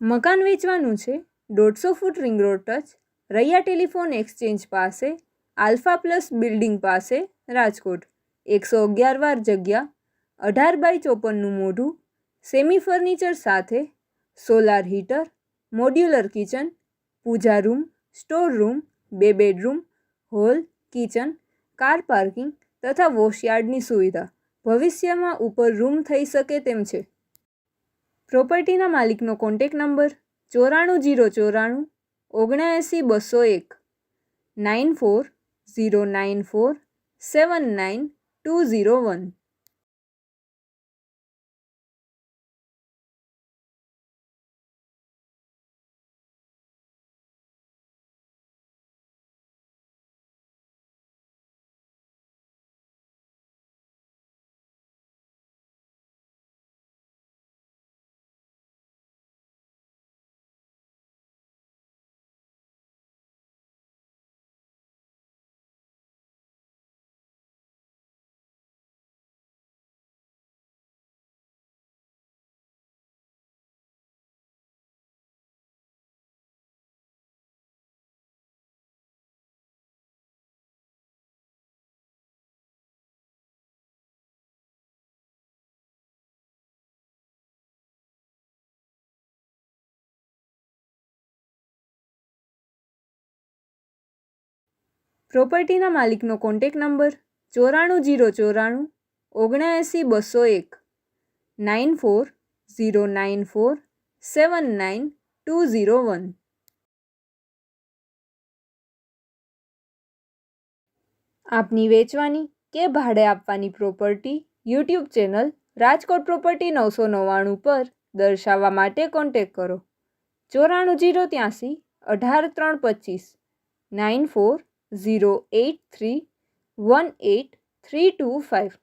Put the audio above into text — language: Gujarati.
મકાન વેચવાનું છે 150 foot ring road touch, Raiya telephone exchange પાસે, આલ્ફા પ્લસ બિલ્ડિંગ પાસે, રાજકોટ. 111 વાર જગ્યા, 18x54 મોઢું, સેમી ફર્નિચર સાથે, solar heater, modular kitchen, puja room, store room, 2 bedroom, hall, kitchen, car parking તથા વોશયાર્ડની સુવિધા. ભવિષ્યમાં ઉપર રૂમ થઈ શકે તેમ છે. પ્રોપર્ટીના માલિકનો કોન્ટેક નંબર 94 094 79 201 94 094 79 201. પ્રોપર્ટીના માલિકનો કોન્ટેક નંબર 94 094 79 201 94 094 79 201. આપની વેચવાની કે ભાડે આપવાની property YouTube channel Rajkot property 999 પર દર્શાવવા માટે કોન્ટેક કરો 94 083 18 325 94 083 18 325.